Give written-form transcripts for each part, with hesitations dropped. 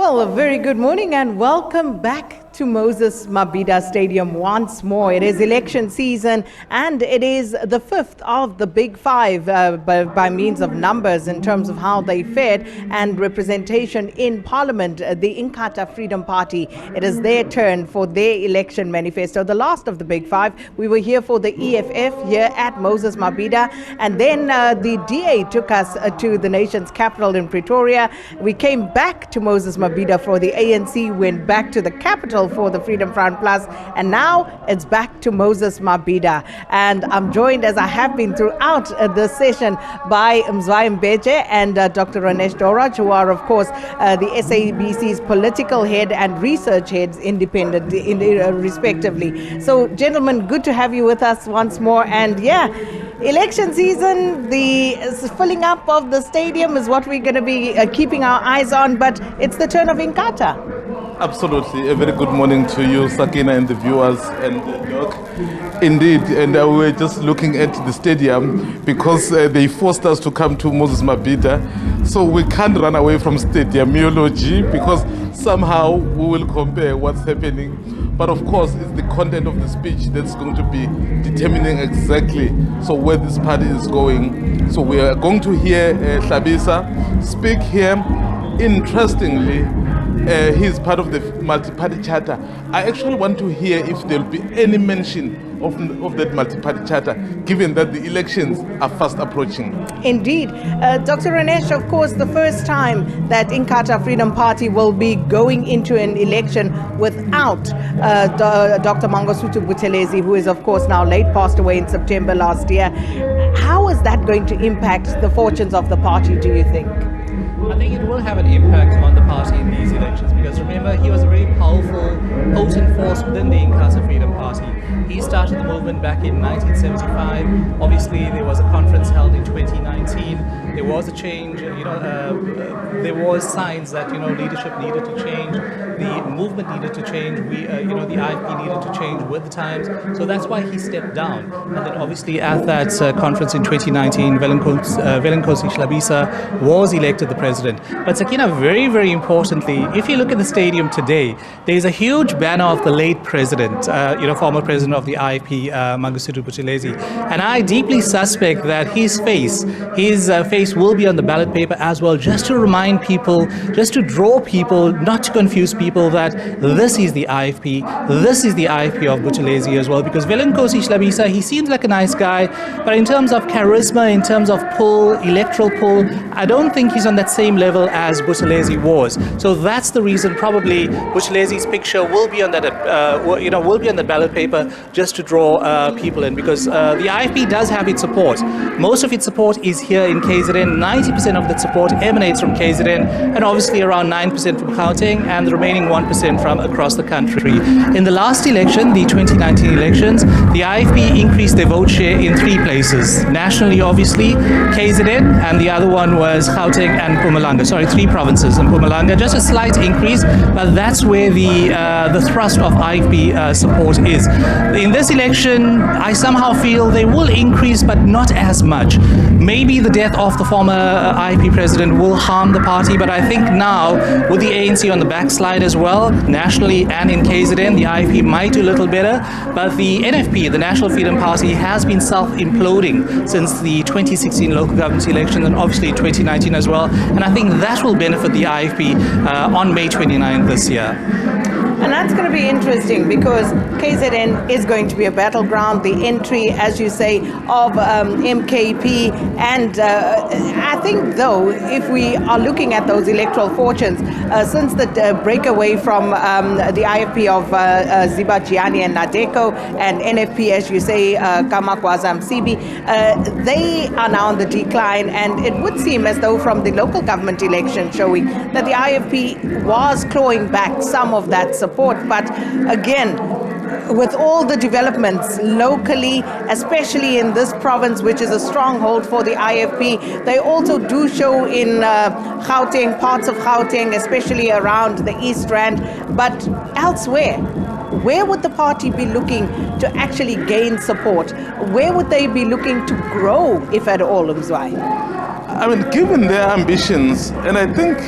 Well, a very good morning and welcome back to Moses Mabhida Stadium once more. It is election season and it is the fifth of the big five by means of numbers in terms of how they fared and representation in Parliament. The Inkatha Freedom Party, it is their turn for their election manifesto, the last of the big five. We were here for the EFF here at Moses Mabhida, and then the DA took us to the nation's capital in Pretoria. We came back to Moses Mabhida for the ANC, went back to the capital for the Freedom Front Plus, and now it's back to Moses Mabhida. And I'm joined, as I have been throughout the session, by Mbeje and Dr. Ronesh, Dhawraj, who are, of course, the SABC's political head and research heads, independent, respectively. So, gentlemen, good to have you with us once more. And yeah, election season, the filling up of the stadium is what we're going to be keeping our eyes on, but it's the turn of Inkatha. Absolutely. A very good morning to you, Sakina, and the viewers, and Doc. Indeed, and we were just looking at the stadium because they forced us to come to Moses Mabhida, so we can't run away from stadiumology because somehow we will compare what's happening. But of course, it's the content of the speech that's going to be determining exactly where this party is going. So we are going to hear SABC speak here. Interestingly, he's part of the multi-party charter. I actually want to hear if there will be any mention of that multi-party charter, given that the elections are fast approaching. Indeed. Dr. Ronesh, of course, the first time that Inkatha Freedom Party will be going into an election without Dr. Mangosuthu Buthelezi, who is, of course, now late passed away in September last year. How is that going to impact the fortunes of the party, do you think? I think it will have an impact on the party in these elections, because remember, he was a very powerful, potent force within the Inkatha Freedom Party. He started the movement back in 1975. Obviously, there was a conference held in 2019. There was a change, there was signs that, leadership needed to change, the movement needed to change, the IFP needed to change with the times. So that's why he stepped down. And then obviously at that conference in 2019, Bonginkosi Shlabisa was elected the president. But Sakina, very, very importantly, if you look at the stadium today, there's a huge banner of the late president, former president of the IFP, Mangosuthu Buthelezi. And I deeply suspect that his face will be on the ballot paper as well, just to remind people, just to draw people, not to confuse people, that this is the IFP, this is the IFP of Buthelezi as well, because Bonginkosi Shlabisa, he seems like a nice guy, but in terms of charisma, in terms of pull, electoral pull, I don't think he's on that same level as Buthelezi was. So that's the reason probably Buthelezi's picture will be on that, will be on the ballot paper, just to draw people in, because the IFP does have its support. Most of its support is here in KZN. 90% of that support emanates from KZN, and obviously around 9% from Gauteng, and the remaining 1% from across the country. In the last election, the 2019 elections, the IFP increased their vote share in 3 places. Nationally, obviously, KZN, and the other one was Gauteng and Mpumalanga. 3 provinces in Mpumalanga. Just a slight increase, but that's where the thrust of IFP support is. In this election, I somehow feel they will increase, but not as much. Maybe the death of the former IFP president will harm the party, but I think now, with the ANC on the backslide as well, nationally and in KZN, the IFP might do a little better, but the NFP, the National Freedom Party, has been self-imploding since the 2016 local government election, and obviously 2019 as well, and I think that will benefit the IFP on May 29th this year. And that's going to be interesting because KZN is going to be a battleground. The entry, as you say, of MKP. And I think, though, if we are looking at those electoral fortunes, since the breakaway from the IFP of Ziba Gianni and Nadeko, and NFP, as you say, Kamakwazam Sibi, they are now on the decline. And it would seem as though from the local government election showing that the IFP was clawing back some of that support. But again, with all the developments locally, especially in this province, which is a stronghold for the IFP, they also do show in Gauteng, parts of Gauteng, especially around the East Rand, but elsewhere. Where would the party be looking to actually gain support? Where would they be looking to grow, if at all, Mzwai? I mean, given their ambitions, and I think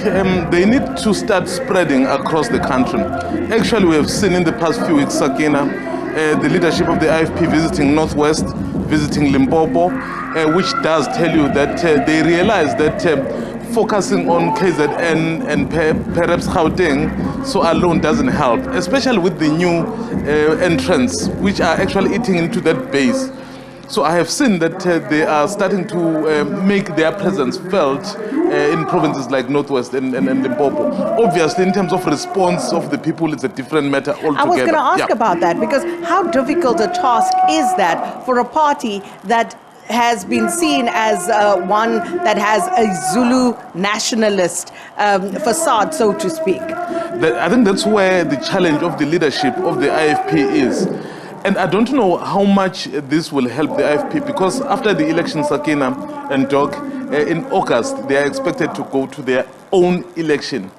they need to start spreading across the country. Actually, we have seen in the past few weeks, Sakina, the leadership of the IFP visiting Northwest, visiting Limpopo, which does tell you that they realize that focusing on KZN and perhaps Gauteng so alone doesn't help, especially with the new entrants, which are actually eating into that base. So I have seen that they are starting to make their presence felt in provinces like Northwest and Limpopo. Obviously, in terms of response of the people, it's a different matter altogether. I was going to ask about that, because how difficult a task is that for a party that has been seen as one that has a Zulu nationalist facade, so to speak? I think that's where the challenge of the leadership of the IFP is. And I don't know how much this will help the IFP, because after the election, Sakina and Doc, in August, they are expected to go to their own election.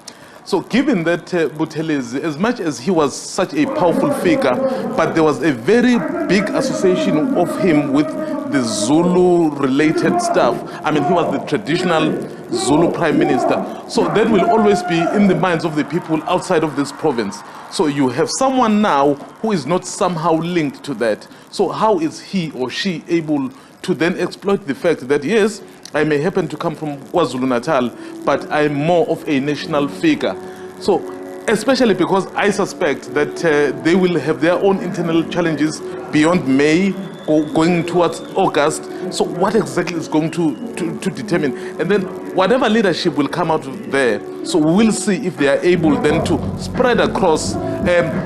So given that Buthelezi, as much as he was such a powerful figure, but there was a very big association of him with the Zulu-related stuff. I mean, he was the traditional Zulu prime minister. So that will always be in the minds of the people outside of this province. So you have someone now who is not somehow linked to that. So how is he or she able to then exploit the fact that, yes, I may happen to come from KwaZulu-Natal, but I'm more of a national figure. So, especially because I suspect that they will have their own internal challenges beyond May, going towards August. So what exactly is going to determine? And then whatever leadership will come out of there, so we'll see if they are able then to spread across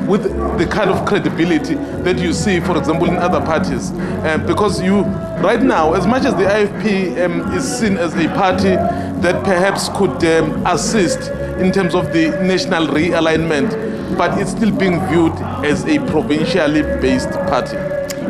with the kind of credibility that you see, for example, in other parties. Because right now, as much as the IFP is seen as a party that perhaps could assist in terms of the national realignment, but it's still being viewed as a provincially based party.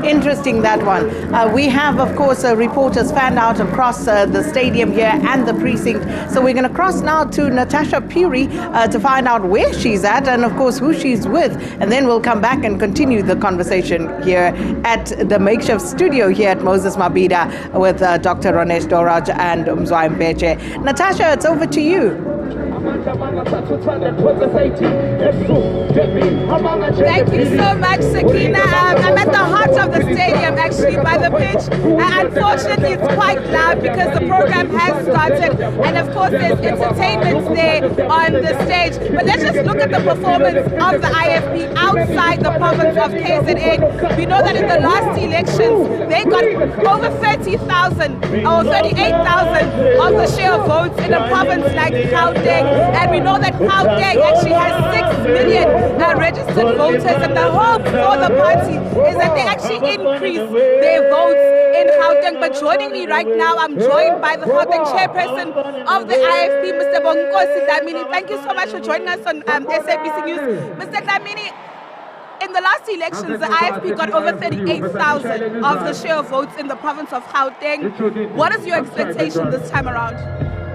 Interesting, that one. We have, of course, reporters fanned out across the stadium here and the precinct. So we're going to cross now to Natasha Phiri to find out where she's at and, of course, who she's with. And then we'll come back and continue the conversation here at the makeshift studio here at Moses Mabhida with Dr. Ronesh, Dhawraj and Mzwandile. Natasha, it's over to you. Thank you so much, Sakina. I'm at the heart of the stadium, actually, by the pitch. Unfortunately, it's quite loud because the program has started. And of course, there's entertainment there on the stage. But let's just look at the performance of the IFP outside the province of KZN. We know that in the last elections, they got over 30,000 or 38,000 of the share of votes in a province like Gauteng. And we know that Gauteng actually has 6 million registered voters, and the hope for the party is that they actually increase their votes in Gauteng. But joining me right now, I'm joined by the Gauteng Chairperson of the IFP, Mr. Bonginkosi Dhlamini. Thank you so much for joining us on SABC News. Mr. Dhlamini, in the last elections, the IFP got over 38,000 of the share of votes in the province of Gauteng. What is your expectation this time around?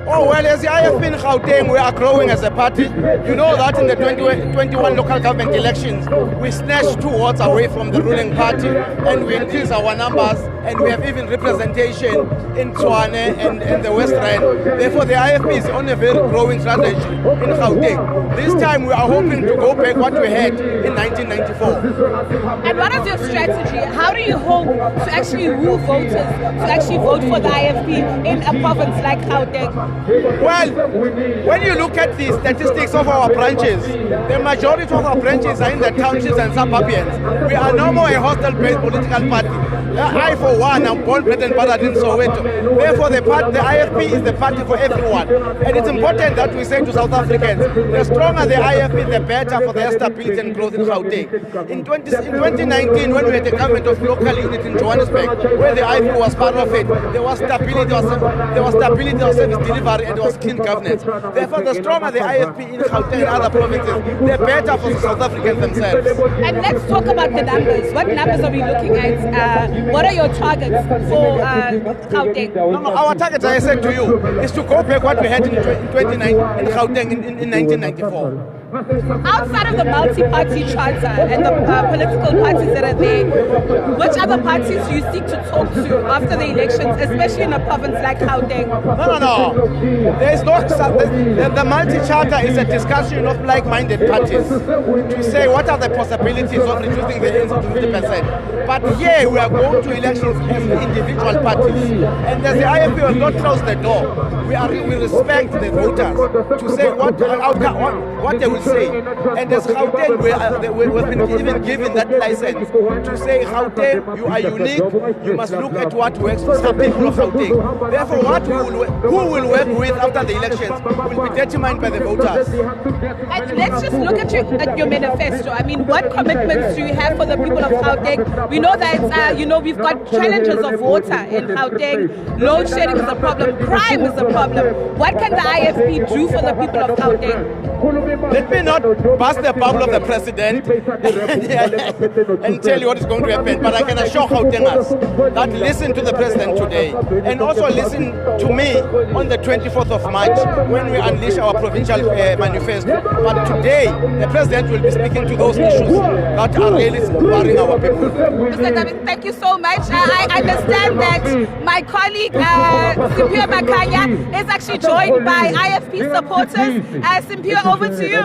Oh, well, as the IFP in Gauteng, we are growing as a party. You know that in the 2021 local government elections, we snatched 2 wards away from the ruling party, and we increased our numbers, and we have even representation in Tshwane and the West Rand. Therefore, the IFP is on a very growing strategy in Gauteng. This time, we are hoping to go back what we had in 1994. And what is your strategy? How do you hope to actually woo voters to actually vote for the IFP in a province like Gauteng? Well, when you look at the statistics of our branches, the majority of our branches are in the townships and suburbs. We are no more a hostel-based political party. I, for one, am born, bred and battered in Soweto. Therefore, the IFP is the party for everyone. And it's important that we say to South Africans, the stronger the IFP, the better for their stability and growth in Gauteng. In 2019, when we had the government of local unit in Johannesburg, where the IFP was part of it, there was stability, there was service delivery, and it was clean governance. Therefore, the stronger the IFP in Gauteng and other provinces, the better for the South Africans themselves. And let's talk about the numbers. What numbers are we looking at? What are your targets for Gauteng? No, our target, as I said to you, is to go back what we had in 1994. Outside of the multi-party charter and the political parties that are there, which other parties do you seek to talk to after the elections, especially in a province like Gauteng? No. There is no. The multi-charter is a discussion of like-minded parties to say what are the possibilities of reducing the ANC to 50%. But here we are going to elections as individual parties, and as the IFP has not closed the door, we respect the voters to say what they will say. And as Gauteng, we've been even given that license to say, Gauteng, you are unique, you must look at what works for the people of Gauteng. Therefore, who will work with after the elections will be determined by the voters. And let's just look at your manifesto. I mean, what commitments do you have for the people of Gauteng? We know that, we've got challenges of water in Gauteng. Load shedding is a problem. Crime is a problem. What can the IFP do for the people of Gauteng? Let me not bust the bubble of the president and tell you what is going to happen, but I can assure Gautengers that listen to the president today and also listen to me on the 24th of March when we unleash our provincial manifesto. But today, the president will be speaking to those issues that are really worrying our people. Mr. Dhlamini, thank you so much. I understand that my colleague Simphiwe Makhanya is actually joined by IFP supporters. Simphiwe, over to you.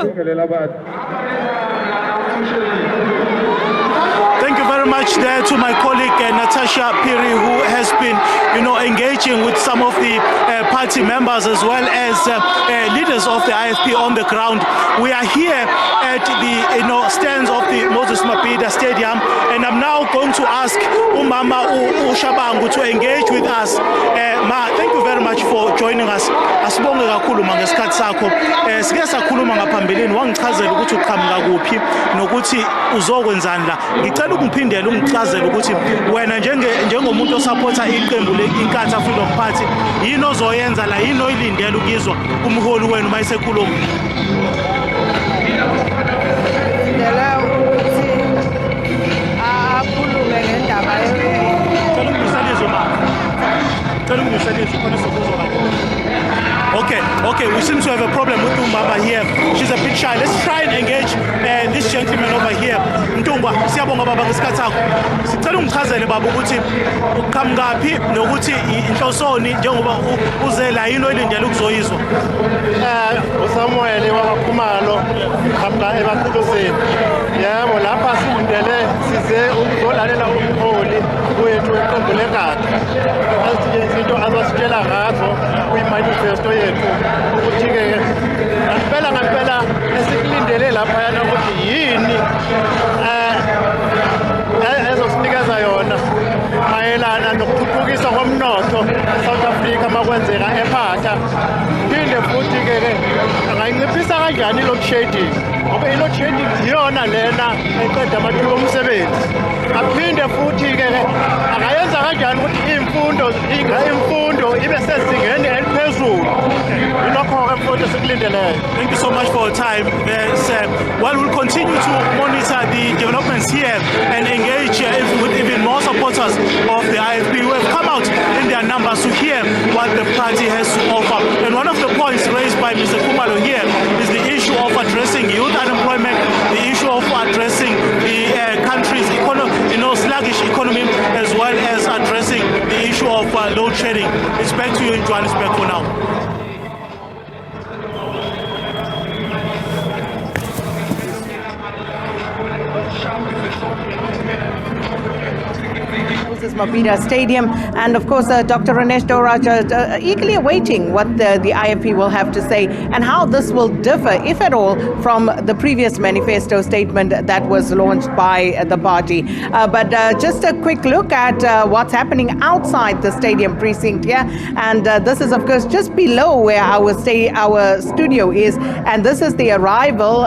Thank you very much there to my colleague Natasha Phiri, who has been, engaging with some of the party members as well as leaders of the IFP on the ground. We are here at the stands of the Moses Mabhida Stadium, and I'm now going to ask Umama Ushabangu to engage with us. Ma, thank you very much for joining us. Asibonge kakhulu ngesikhathi sakho. Sike sakhuluma ngaphambilini wangichazela ukuthi uqhamuka kuphi nokuthi uzokwenzani la. Ngicela ukungiphindela ungichazele ukuthi wena njengomuntu osupporta iqembu leInkatha Freedom Party yini ozoyenza la, yini oyilindele ukuzwa kumholi wenu mayisekhuluma. Okay, we seem to have a problem with Umbaba here. She's a bit shy. Let's try and engage this gentleman over here. Ntumba, siyabonga baba ngesikhathi sakho. Sicela ungichazele baba ukuthi uqhamukaphi nokuthi inhlosoni njengoba uze la yini oyilindele ukuzoyizwa. uSamuel wabakhumalo uqhamuka eBaquluzeni. Yebo, lapha silindele size ukuzolalela umholi wethu weqembu lenkatha. Asithi izinto azositshela ngazo kwi-manifesto yethu ukuthi-ke ngempela esikulindele laphayana ukuthi yini ezosinikeza yona mayelana nokuthuthukisa komnotho eSouth Africa makwenzeka ephatha. Phinde futhi-ke angayinciphisa kanjani i-load shedding, ngoba i-load shedding yiyona lena eqeda amathuba omsebenzi. Aphinde futhi-ke angayenza kanjani ukuthi imfundo ibe sezingeni eliphezulu. Yilokho-ke mfundo esikulindeleyo. Thank you so much for your time. We'll continue to monitor the developments here and engage with even more supporters of the IFP who have come out in their numbers to hear what the party has to offer. And one of the points raised by Mr. Kumalo here is the issue of addressing youth unemployment, the issue of addressing the country's sluggish economy, as well as addressing the issue of load shedding. It's back to you in Johannesburg for now. Moses Mabhida Stadium, and of course Dr. Ronesh Dhawraj eagerly awaiting what the IFP will have to say and how this will differ, if at all, from the previous manifesto statement that was launched by the party. But just a quick look at what's happening outside the stadium precinct here, and this is of course just below where our studio is, and this is the arrival.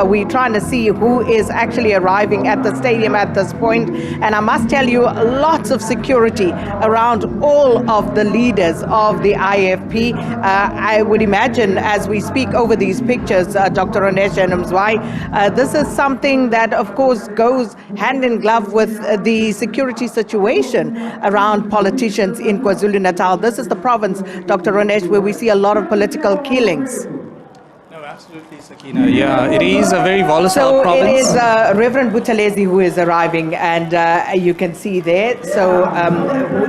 We're trying to see who is actually arriving at the stadium at this point, and I must tell you, lots of security around all of the leaders of the IFP. I would imagine as we speak over these pictures, Dr. Ronesh and Mzwandile, this is something that of course goes hand in glove with the security situation around politicians in KwaZulu-Natal. This is the province, Dr. Ronesh, where we see a lot of political killings. No, Absolutely, Sakina. Yeah, it is a very volatile So province. it is Reverend Buthelezi who is arriving, and you can see there. So,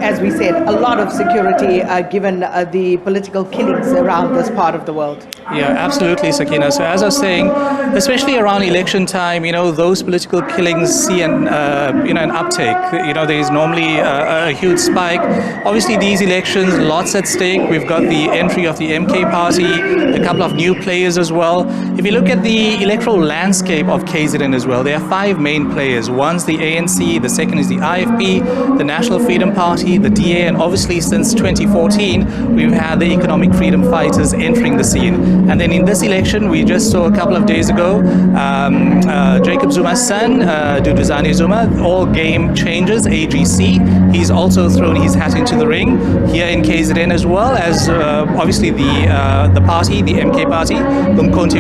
as we said, a lot of security given the political killings around this part of the world. Yeah, absolutely, Sakina. So as I was saying, especially around election time, those political killings see an uptake. There is normally a huge spike. Obviously, these elections, lots at stake. We've got the entry of the MK party, a couple of new players as well. If you look at the electoral landscape of KZN as well, there are 5 main players. One's the ANC, the second is the IFP, the National Freedom Party, the DA, and obviously since 2014, we've had the economic freedom fighters entering the scene. And then in this election, we just saw a couple of days ago, Jacob Zuma's son, Duduzane Zuma, all game changers, AGC. He's also thrown his hat into the ring here in KZN, as well as obviously the party, the MK party, Bonginkosi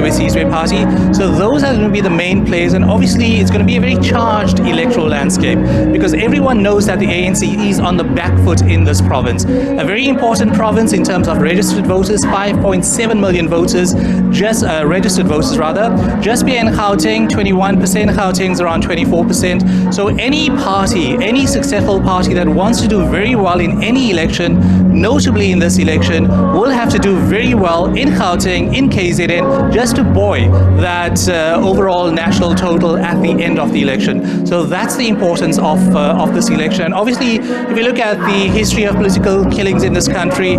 party. So those are going to be the main players, and obviously it's going to be a very charged electoral landscape because everyone knows that the ANC is on the back foot in this province. A very important province in terms of registered voters, 5.7 million voters, just registered voters rather. Just behind Gauteng, 21%. Gauteng's around 24%. So any party, any successful party that wants to do very well in any election, notably in this election, will have to do very well in Gauteng, in KZN, just to buoy that overall national total at the end of the election. So that's the importance of this election. And obviously, if you look at the history of political killings in this country,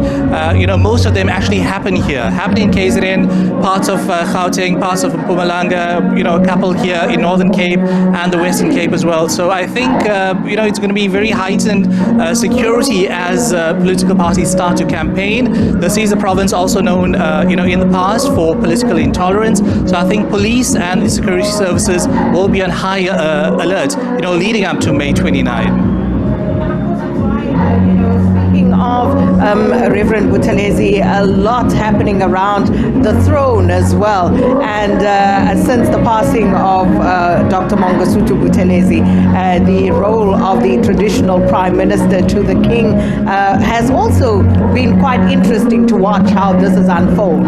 most of them actually happen here, happen in KZN, parts of Gauteng, parts of Mpumalanga, a couple here in Northern Cape and the Western Cape as well. So I think, it's going to be very heightened security as political parties start to campaign. This is a province also known, in the past for political intolerance. So I think police and the security services will be on high alert, leading up to May 29. Speaking of Reverend Buthelezi, a lot happening around the throne as well. And since the passing of Dr. Mangosuthu Buthelezi, the role of the traditional prime minister to the king has also been quite interesting to watch how this is unfold.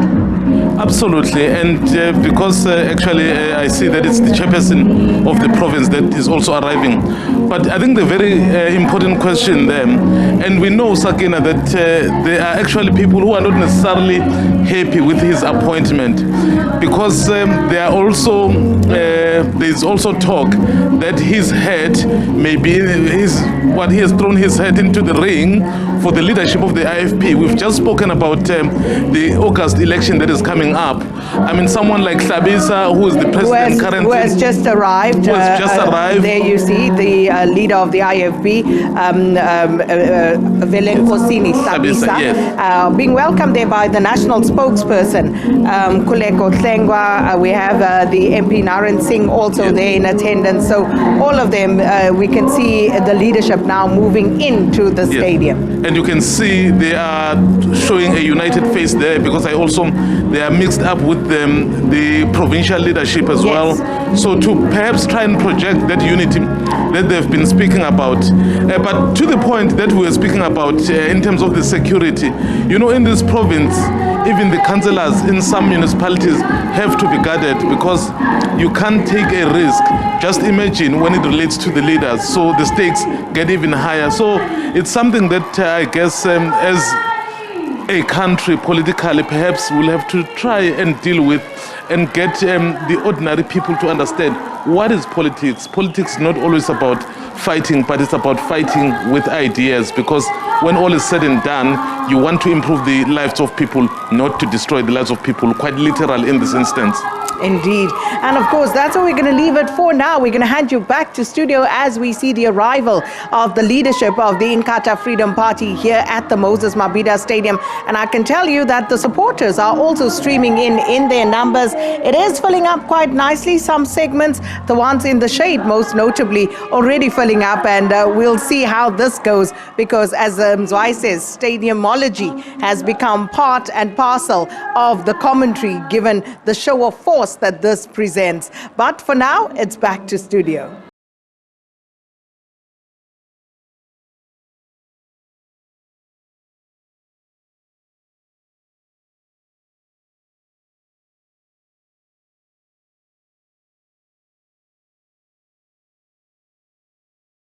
Absolutely, and because actually I see that it's the chairperson of the province that is also arriving. But I think the very important question there, and we know, Sakina, that there are actually people who are not necessarily happy with his appointment, because there is also talk that his head, maybe what he has thrown his head into the ring for the leadership of the IFP. We've just spoken about the August election that is coming up. I mean, someone like Sabisa, who is the president currently, who has just arrived. There you see the leader of the IFP, Bonginkosi Sabisa, yes. Being welcomed there by the national spokesperson, Kuleko Tlengwa. We have the MP Naren Singh also there in attendance. So all of them, we can see the leadership now moving into the stadium. And you can see they are showing a united face there, because they are mixed up with the provincial leadership as well. So to perhaps try and project that unity that they've been speaking about. But to the point that we were speaking about in terms of the security, in this province, even the councillors in some municipalities have to be guarded, because you can't take a risk. Just imagine when it relates to the leaders. So the stakes get even higher. So it's something that I guess as a country politically perhaps we'll have to try and deal with and get the ordinary people to understand what is politics. Politics is not always about fighting, but it's about fighting with ideas, because when all is said and done, you want to improve the lives of people, not to destroy the lives of people, quite literal in this instance. Indeed. And of course, that's where we're going to leave it for now. We're going to hand you back to studio as we see the arrival of the leadership of the Inkatha Freedom Party here at the Moses Mabhida Stadium. And I can tell you that the supporters are also streaming in their numbers. It is filling up quite nicely. Some segments, the ones in the shade most notably, already filling up. And we'll see how this goes, because as Mzwai says, stadiumology has become part and parcel of the commentary, given the show of force that this presents. But for now, it's back to studio.